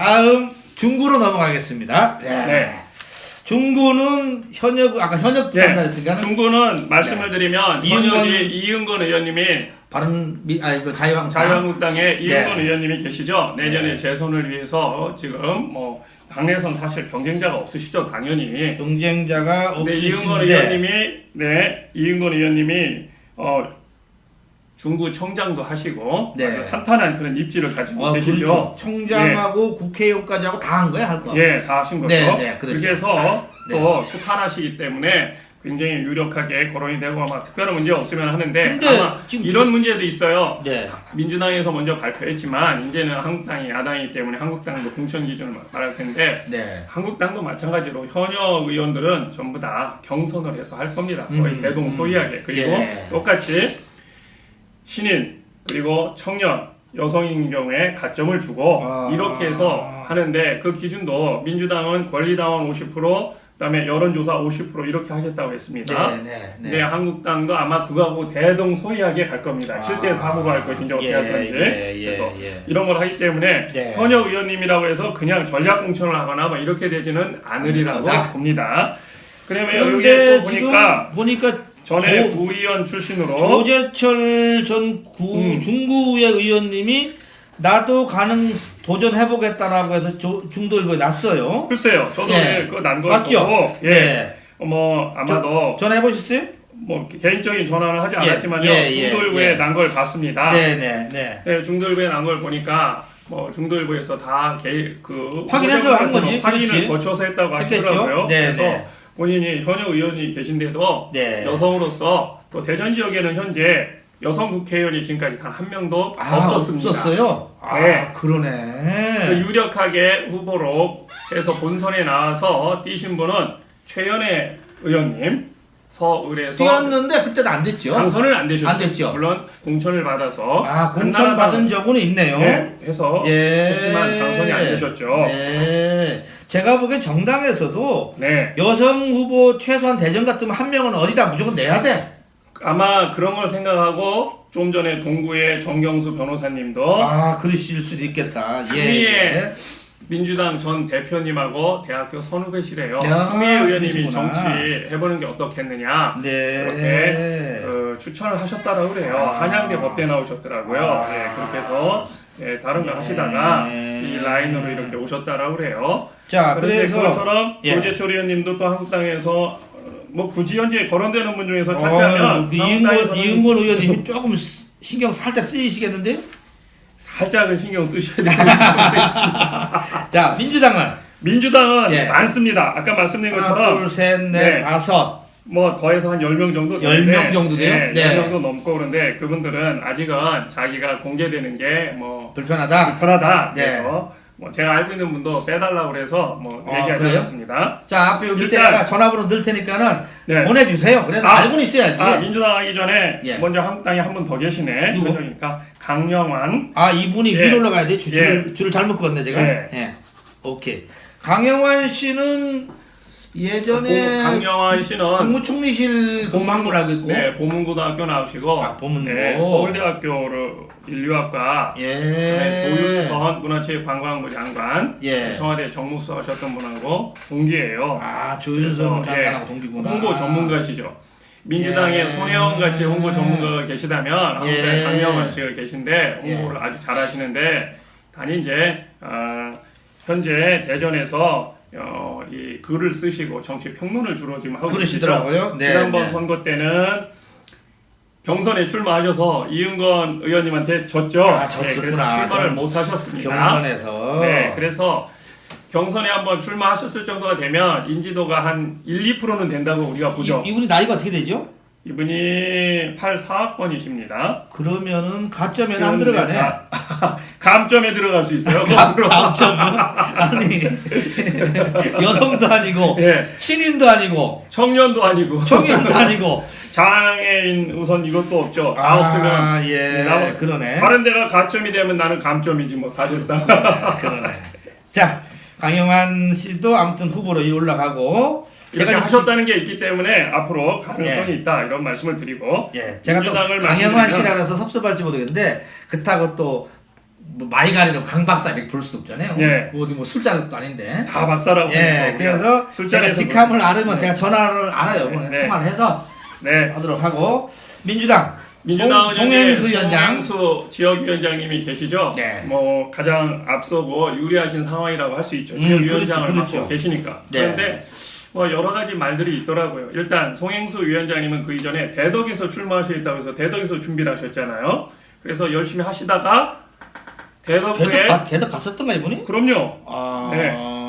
다음 중구로 넘어가겠습니다. 네. 중구는 아까 현역 예, 판단했으니까 중구는 말씀을 드리면 현역이 이은건 의원님이 자유한국당의 이은건 의원님이 계시죠. 내년에 재선을 위해서 지금 뭐 당내선 사실 경쟁자가 없으시죠, 당연히. 경쟁자가 없으신데 이은건 의원님이 중구 청장도 하시고 아주 탄탄한 그런 입지를 가지고 계시죠. 그렇죠. 청장하고 국회의원까지 하고 다 한 거야, 할 거. 예, 다 하신 거죠. 그렇죠. 그래서 또 소탄하시기 때문에 굉장히 유력하게 거론이 되고 아마 특별한 문제 없으면 하는데 아마 이런 문제도 있어요. 민주당에서 먼저 발표했지만 이제는 한국당이 야당이기 때문에 한국당도 공천 기준을 말할 텐데 한국당도 마찬가지로 현역 의원들은 전부 다 경선을 해서 할 겁니다. 거의 대동소이하게. 그리고 똑같이 신인 그리고 청년 여성인 경우에 가점을 주고 이렇게 해서 하는데 그 기준도 민주당은 권리당원 50% 그다음에 여론조사 50% 이렇게 하겠다고 했습니다. 네, 한국당도 아마 그거하고 대동소이하게 갈 겁니다. 실제 사무가 할 것인지 어떻게 할 건지. 그래서 이런 걸 하기 때문에 현역 의원님이라고 해서 그냥 전략 공천을 하거나 뭐 이렇게 되지는 않으리라고 봅니다. 그러면 여기에 또 보니까 전에 구의원 출신으로 조재철 전 중구의 의원님이 나도 도전해보겠다라고 해서 중도일보에 났어요. 글쎄요, 저도 그거 난 걸 보고 뭐 아마도 전화해보셨어요? 뭐 개인적인 전화는 하지 않았지만요. 중도일보에 난 걸 봤습니다. 중도일보에 난 걸 보니까 뭐 중도일보에서 다 확인해서 한 거지. 확인을 거쳐서 했다고 하시더라고요. 그래서 본인이 현역 의원이 계신데도 여성으로서 또 대전 지역에는 현재 여성 국회의원이 지금까지 단 한 명도 없었습니다. 없었어요? 그러네. 유력하게 후보로 해서 본선에 나와서 뛰신 분은 최연애 의원님, 서울에서 뛰었는데 그때도 안 됐죠. 당선은 안 되셨죠. 안 됐죠. 물론 공천을 받아서 공천 받은 적은 있네요. 해서 했지만 당선이 안 되셨죠. 제가 보기엔 정당에서도 여성 후보 최소한 대전 같으면 한 명은 어디다 무조건 내야 돼. 아마 그런 걸 생각하고 좀 전에 동구의 정경수 변호사님도 그러실 수도 있겠다. 추미애 민주당 전 대표님하고 대학교 선후배시래요. 추미애 의원님이 정치 해보는 게 어떻겠느냐 이렇게 추천을 하셨다라고 그래요. 한양대 법대 나오셨더라고요. 그렇게 해서 다른 거 하시다가 이 라인으로 이렇게 오셨다라고 그래요. 그래서 그것처럼 조재철 의원님도 또 한국당에서 뭐 굳이 현재 거론되는 분 중에서 찾자면 이은건 의원님이 조금 신경 살짝 쓰이시겠는데요? 살짝은 신경 쓰셔야 되는 자, 민주당은 많습니다. 아까 말씀드린 것처럼 둘, 셋, 넷, 다섯 뭐 더해서 한 10명 정도 10명 정도 돼요? 10명도 넘고 그런데 그분들은 아직은 자기가 공개되는 게 뭐 불편하다. 그래서 뭐 제가 알고 있는 분도 빼달라고 그래서 뭐 얘기하지 않았습니다. 자, 앞에 밑에다가 전화번호 넣을 테니까는 보내주세요. 그래서 알고는 있어야지. 민주당 하기 전에 먼저 한국당에 한 분 더 계시네. 최종이니까 강영환. 이분이 위로 올라가야 돼. 줄을 잘못 긋었네 제가. 오케이. 강영환 씨는 예전에 강영환 씨는 국무총리실 근무한 걸 알고 있고 보문고등학교 나오시고 보문고 서울대학교를 인류학과 조윤선 문화체육관광부 장관 청와대 정무수 하셨던 분하고 동기예요. 조윤선 장관하고 동기구나. 홍보 전문가시죠. 민주당에 손혜원 같이 홍보 전문가가 계시다면 한국당에 강영환 씨가 계신데 홍보를 아주 잘하시는데 단지 이제 현재 대전에서 이 글을 쓰시고 정치 평론을 주로 지금 하고 계시더라고요. 지난번 선거 때는 경선에 출마하셔서 이은건 의원님한테 졌죠. 그래서 출마를 못 하셨습니다. 경선에서. 그래서 경선에 한번 출마하셨을 정도가 되면 인지도가 한 1, 2%는 된다고 우리가 보죠. 이분이 나이가 어떻게 되죠? 이분이 84학번이십니다. 그러면은 가점에는 안 들어가네. 감점에 들어갈 수 있어요. 감점은? 아니 여성도 아니고 신인도 아니고 청년도 아니고 장애인 우선 이것도 없죠. 다 없으면 그러네. 다른 데가 가점이 되면 나는 감점이지 뭐 사실상. 그러네. 자, 강영환 씨도 아무튼 후보로 올라가고 이렇게 하셨다는 게 있기 때문에 앞으로 가능성이 있다 이런 말씀을 드리고 제가 또 강영환 씨라서 섭섭할지 모르겠는데 그렇다고 또 뭐 마이가리로 강 박사 이렇게 볼 수도 없잖아요. 예. 어디 뭐 술자도 아닌데. 다 박사라고. 예. 그래서 제가 직함을 알으면 제가 전화를 알아요. 통화를 해서 하도록 하고 민주당 송행수 위원장, 송행수 지역위원장님이 계시죠. 뭐 가장 앞서고 유리하신 상황이라고 할 수 있죠. 지역위원장을 맡고 계시니까. 그런데 뭐 여러 가지 말들이 있더라고요. 일단 송행수 위원장님은 그 이전에 대덕에서 출마하시겠다고 해서 대덕에서 준비를 하셨잖아요. 그래서 열심히 하시다가 대덕 갔었던가 이분이? 그럼요.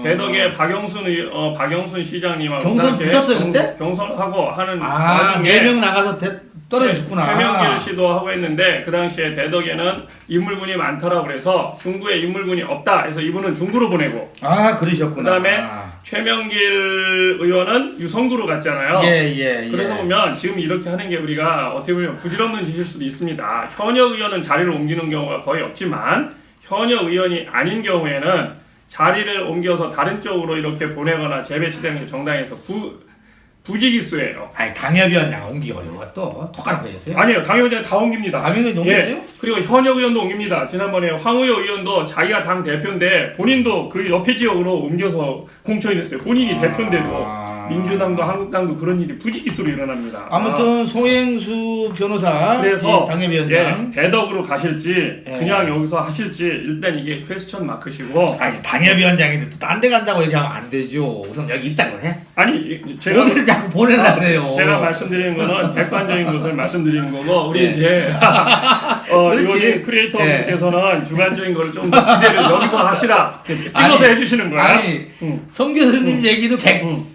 대덕에 박영순 시장님하고 경선 붙었어요 그때? 경선하고 하는 와중에 4명 나가서 떨어졌구나. 최명길 씨도 하고 했는데 그 당시에 대덕에는 인물군이 많다라고 그래서 중구에 인물군이 없다 해서 이분은 중구로 보내고 그러셨구나. 그다음에 최명길 의원은 유성구로 갔잖아요. 그래서 보면 지금 이렇게 하는 게 우리가 어떻게 보면 부질없는 짓일 수도 있습니다. 현역 의원은 자리를 옮기는 경우가 거의 없지만 현역 의원이 아닌 경우에는 자리를 옮겨서 다른 쪽으로 이렇게 보내거나 재배치되는 게 정당에서 부지기수예요. 당협위원장 옮기고 이것도 똑같은 거였어요? 아니요, 당협위원장 다 옮깁니다. 당협위원장 옮겼어요? 그리고 현역 의원도 옮깁니다. 지난번에 황우여 의원도 자기가 당 대표인데 본인도 그 옆에 지역으로 옮겨서 공천이 됐어요. 본인이 대표인데도. 민주당도 한국당도 그런 일이 부지기수로 일어납니다. 아무튼 송행수 변호사 그래서 당협위원장 대덕으로 가실지 그냥 여기서 하실지 일단 이게 퀘스천 마크시고 당협위원장인데 또 딴 데 간다고 얘기하면 안 되죠. 우선 여기 있다고 해. 아니 제가 어디를 자꾸 보내려고 그래요. 제가 말씀드리는 거는 객관적인 것을 말씀드리는 거고 우리 이제 요즘 크리에이터분께서는 주관적인 거를 좀 더 기대를 여기서 하시라 찍어서 해주시는 거야. 아니 성 교수님 얘기도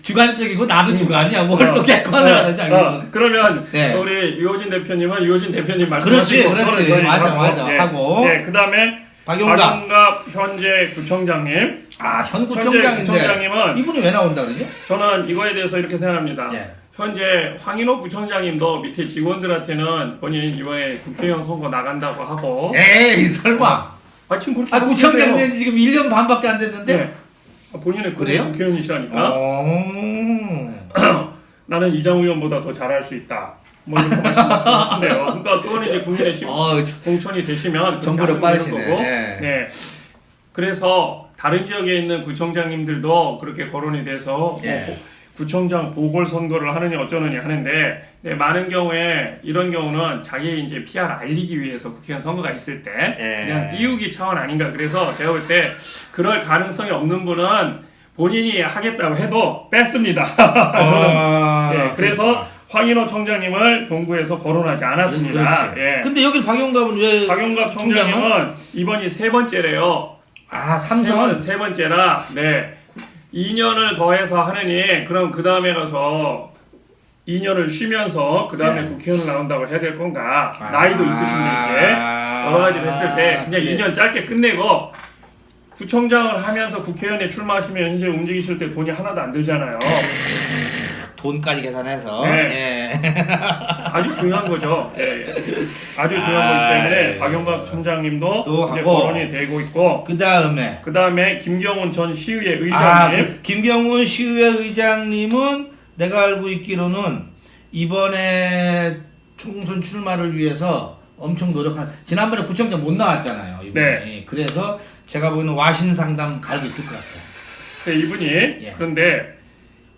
주관적이고 나도 주관이야. 뭘 또 객관을 하자. 그러면 우리 유호진 대표님은 유호진 대표님 말씀하시고 그렇지. 맞아 하고 그다음에 박용갑 현재 구청장님. 현 구청장님은 이분이 왜 나온다 그러죠? 저는 이거에 대해서 이렇게 생각합니다. 현재 황인호 부청장님도 밑에 직원들한테는 본인 이번에 국회의원 선거 나간다고 하고. 에이 설마. 지금 그렇게 구청장 된 지 지금 1년 반밖에 안 됐는데. 본인은 그래요? 국회의원이시라니까. 나는 이장 의원보다 더 잘할 수 있다. 뭐 이렇게 말씀하시는데요. 그러니까 그거는 이제 국민의 공천이 되시면 정보력 빠르시네. 거고. 그래서 다른 지역에 있는 구청장님들도 그렇게 거론이 돼서 구청장 보궐선거를 하느니 어쩌느니 하는데 많은 경우에 이런 경우는 자기의 이제 PR 알리기 위해서 국회의원 선거가 있을 때 그냥 띄우기 차원 아닌가. 그래서 제가 볼 때 그럴 가능성이 없는 분은 본인이 하겠다고 해도 뺐습니다. 저는 그래서 황인호 청장님을 동구에서 거론하지 않았습니다. 근데 여기 박용갑은 왜? 박용갑 청장님은 이번이 3번째래요. 삼선? 세 번째라 2년을 더해서 하느니 그럼 그 다음에 가서 2년을 쉬면서 그 다음에 국회의원을 나온다고 해야 될 건가. 나이도 있으신데 이제 여러 가지를 했을 때 그냥 2년 짧게 끝내고 구청장을 하면서 국회의원에 출마하시면 이제 움직이실 때 돈이 하나도 안 들잖아요. 돈까지 계산해서 아주 중요한 거죠. 아주 중요한 거기 때문에 박용갑 청장님도 이제 거론이 되고 있고 그 다음에 김경훈 전 시의회 의장님 김경훈 시의회 의장님은 내가 알고 있기로는 이번에 총선 출마를 위해서 엄청 노력한 지난번에 구청장 못 나왔잖아요 이분이. 그래서 제가 보기에는 와신 상담 갈고 있을 것 같아요. 이분이 그런데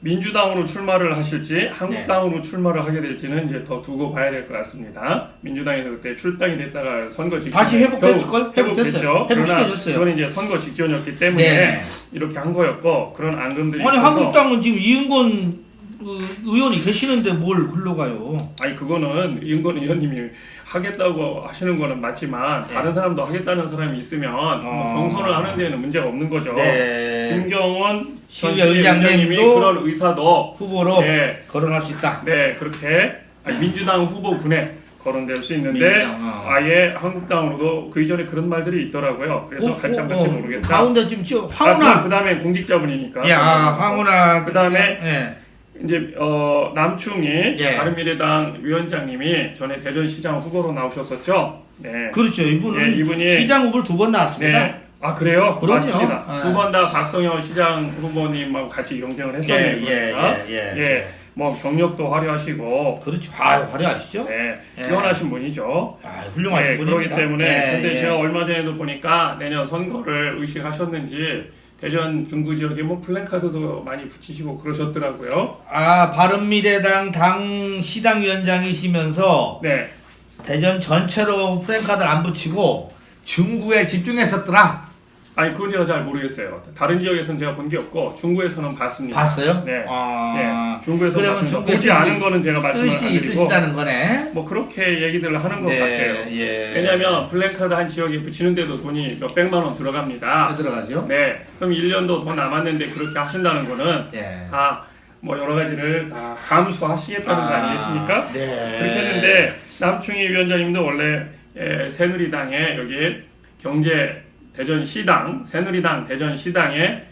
민주당으로 출마를 하실지 한국당으로 출마를 하게 될지는 이제 더 두고 봐야 될 것 같습니다. 민주당에서 그때 출당이 됐다가 선거 직전 다시 회복됐을걸? 회복됐죠. 회복시켜줬어요. 그건 이제 선거 직전이었기 때문에 이렇게 한 거였고 그런 안건들이 아니 있어서. 한국당은 지금 이은권 의원이 계시는데 뭘 흘러가요? 아니 그거는 이은권 의원님이 하겠다고 하시는 거는 맞지만 다른 사람도 하겠다는 사람이 있으면 경선을 하는 데는 문제가 없는 거죠. 김경원 시의회 의장님도 그런 의사도 후보로 거론할 수 있다. 그렇게 민주당 후보군에 거론될 수 있는데 아예 한국당으로도 그 이전에 그런 말들이 있더라고요. 그래서 갈지 안 갈지 모르겠다. 가운데 지금 황운하 그 다음에 공직자분이니까. 황운하 그 다음에 이제 남충이 바른미래당 위원장님이 전에 대전시장 후보로 나오셨었죠. 그렇죠. 이분이 시장 후보를 2번 나왔습니다. 그래요? 그럼요. 맞습니다. 2번 다 박성현 시장 후보님하고 같이 경쟁을 했었네요. 뭐 경력도 화려하시고 그렇죠. 화려하시죠? 네, 뛰어나신 분이죠. 훌륭하신 네, 분입니다. 그렇기 때문에 근데 제가 얼마 전에도 보니까 내년 선거를 의식하셨는지 대전 중구 지역에 뭐 플랜카드도 많이 붙이시고 그러셨더라고요. 바른미래당 당 시당위원장이시면서 네. 대전 전체로 플랜카드를 안 붙이고 중구에 집중했었더라. 아니 그건 제가 잘 모르겠어요. 다른 지역에서는 제가 본 게 없고 중구에서는 봤습니다. 봤어요? 네. 네. 중구에서 그러면 봤습니다. 중구에 보지 않은 거는 제가 말씀을 안 뜻이 드리고 있으시다는 거네. 뭐 그렇게 얘기들을 하는 것 같아요. 예. 왜냐하면 플랜카드 한 지역에 붙이는데도 돈이 몇 백만 원 들어갑니다. 들어가죠? 네. 그럼 1년도 더 남았는데 그렇게 하신다는 거는 예. 다 뭐 여러 가지를 다 감수하시겠다는 거 아니겠습니까? 네. 그렇게 했는데 남충희 위원장님도 원래 새누리당의 여기 대전시당 새누리당 대전시당의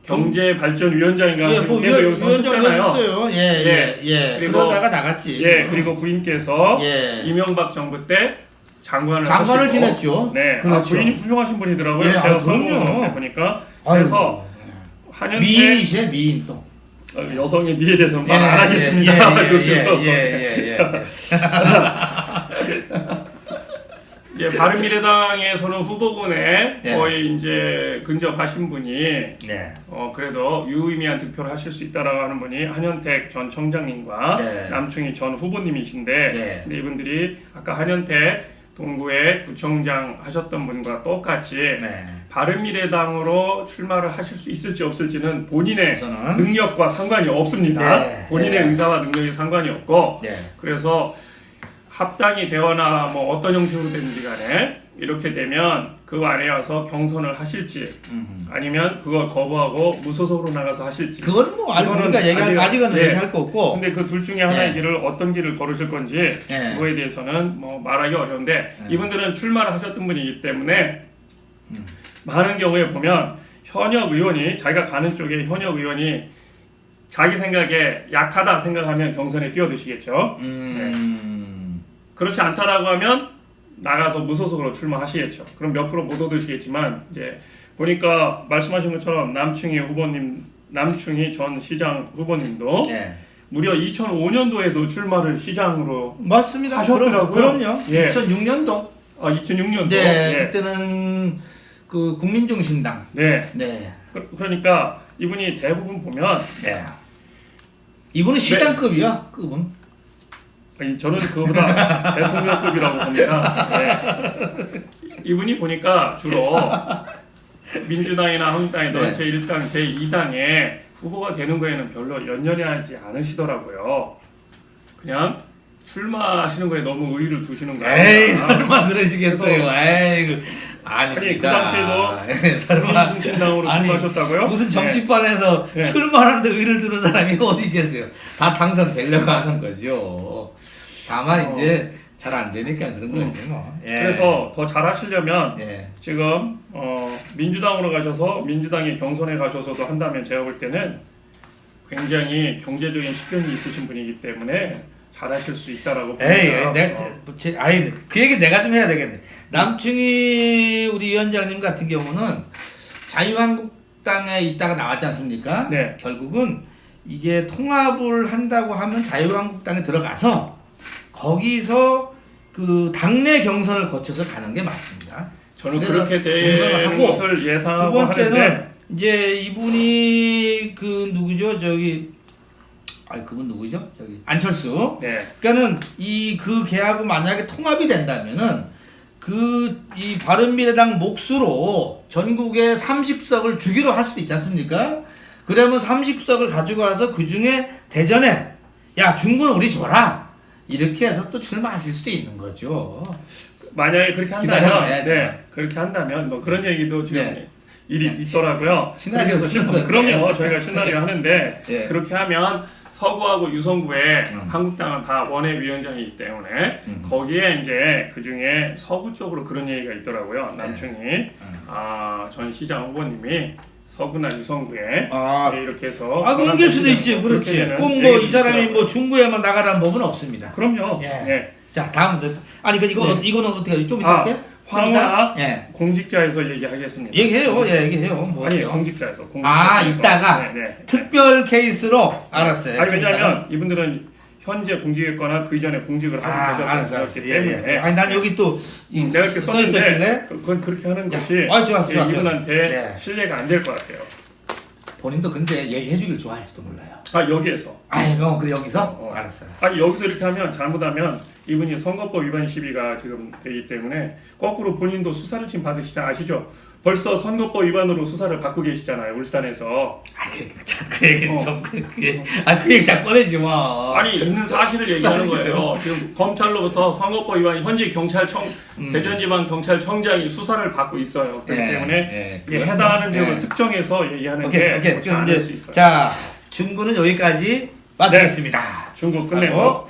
경제발전위원장인가 계속 여기서 하셨잖아요. 예. 그러다가 나갔지. 예, 그리고 부인께서 예. 이명박 정부 때 장관을 하시고, 지냈죠. 네, 그렇죠. 부인이 훌륭하신 분이더라고요. 예, 제가 그럼요. 보니까 그래서 한현태 미인이시네, 미인 또. 여성의 미에 대해서 말 안 하겠습니다. 예. 이제 바른미래당에서는 후보군에 거의 이제 근접하신 분이 그래도 유의미한 득표를 하실 수 있다라고 하는 분이 한현택 전 청장님과 남충희 전 후보님이신데 근데 이분들이 아까 한현택 동구에 구청장 하셨던 분과 똑같이 바른미래당으로 출마를 하실 수 있을지 없을지는 본인의 능력과 상관이 없습니다. 본인의 의사와 능력이 상관이 없고 그래서 합당이 되거나 뭐 어떤 형식으로 되는지 간에 이렇게 되면 그 안에 와서 경선을 하실지 아니면 그걸 거부하고 무소속으로 나가서 하실지 그건 뭐 우리가 아직은 얘기할 거 없고 근데 그 둘 중에 하나의 길을 어떤 길을 걸으실 건지 그거에 대해서는 뭐 말하기 어려운데 이분들은 출마를 하셨던 분이기 때문에 많은 경우에 보면 현역 의원이 자기가 가는 쪽에 현역 의원이 자기 생각에 약하다 생각하면 경선에 뛰어드시겠죠. 그렇지 않다라고 하면 나가서 무소속으로 출마하시겠죠. 그럼 몇 프로 못 얻으시겠지만 이제 보니까 말씀하신 것처럼 남충희 전 시장 후보님도 무려 2005년도에도 출마를 시장으로 맞습니다. 하셨더라고요. 그럼요. 2006년도. 2006년도. 그때는 그 국민중신당. 그러니까 이분이 대부분 보면 이분은 시장급이야. 급은. 저는 그거보다 대통령급이라고 봅니다. 이분이 보니까 주로 민주당이나 한국당이든 제1당, 제2당에 후보가 되는 거에는 별로 연연하지 않으시더라고요. 그냥 출마하시는 거에 너무 의의를 두시는 거예요. 에이 설마 그러시겠어요. 에이 아니 그 당시에도 국민중신당으로 출마하셨다고요? 무슨 정치판에서 출마하는데 의의를 두는 사람이 어디 있겠어요. 다 당선되려고 하는 거죠. 다만 이제 잘 안 되니까 그런 거지 뭐. 그래서 더 잘하시려면 지금 민주당으로 가셔서 민주당이 경선에 가셔서도 한다면 제가 볼 때는 굉장히 경제적인 식견이 있으신 분이기 때문에 잘하실 수 있다라고 봅니다. 그 얘기 내가 좀 해야 되겠네. 남충희 우리 위원장님 같은 경우는 자유한국당에 있다가 나왔지 않습니까? 결국은 이게 통합을 한다고 하면 자유한국당에 들어가서 거기서 그 당내 경선을 거쳐서 가는 게 맞습니다. 저는 그렇게 되는 것을 예상하고 두 번째는 하는데 이제 이분이 그 누구죠? 그분 누구죠? 안철수. 그러니까는 그 걔하고 만약에 통합이 된다면은 이 바른미래당 몫으로 전국에 30석을 주기로 할 수도 있지 않습니까? 그러면 30석을 가지고 와서 그 중에 대전에 야 중구는 우리 줘라 이렇게 해서 또 출마하실 수도 있는 거죠. 만약에 그렇게 한다면 그렇게 한다면 뭐 그런 얘기도 지금 일이 있더라고요. 시나리오 그럼요. 저희가 시나리오 하는데 그렇게 하면 서구하고 유성구에 한국당은 다 원외위원장이기 때문에 거기에 이제 그 중에 서구 쪽으로 그런 얘기가 있더라고요. 남충희 전 시장 후보님이 서구나 유성구에 이렇게 해서 옮길 수도 있지. 그렇지. 꼭 뭐 이 사람이 뭐 중구에만 나가라는 법은 없습니다. 그럼요. 자 다음 이거는 어떻게 좀 이따 할게? 황홀화 예. 공직자에서 얘기하겠습니다. 얘기해요. 예, 얘기해요. 뭐 아니 어때요? 공직자에서. 이따가 특별 케이스로 알았어요. 아니 왜냐하면 이분들은 현재 공직에 있거나 그 이전에 공직을 하고 계셨던 분이기 때문에. 예. 아니 난 여기 또 내가 이렇게 써 있었길래 그건 그렇게 하는 것이 좋았어. 이분한테 신뢰가 안 될 것 같아요. 본인도 근데 얘기해주길 좋아할지도 몰라요. 여기에서. 이거 그 여기서? 알았어. 아니 여기서 이렇게 하면 잘못하면 이분이 선거법 위반 시비가 지금 되기 때문에 거꾸로 본인도 수사를 지금 받으시지 아시죠? 벌써 선거법 위반으로 수사를 받고 계시잖아요, 울산에서. 그 얘기 그 얘기 잘 꺼내지 마. 아니 있는 사실을 얘기하는 거예요. 지금 검찰로부터 선거법 위반 현재 경찰청 대전지방경찰청장이 수사를 받고 있어요. 그렇기 때문에 이게 해당하는 지역을 특정해서 얘기하는 게 더 잘할 수 있어요. 자, 중구는 여기까지 마치겠습니다. 중구 끝내고.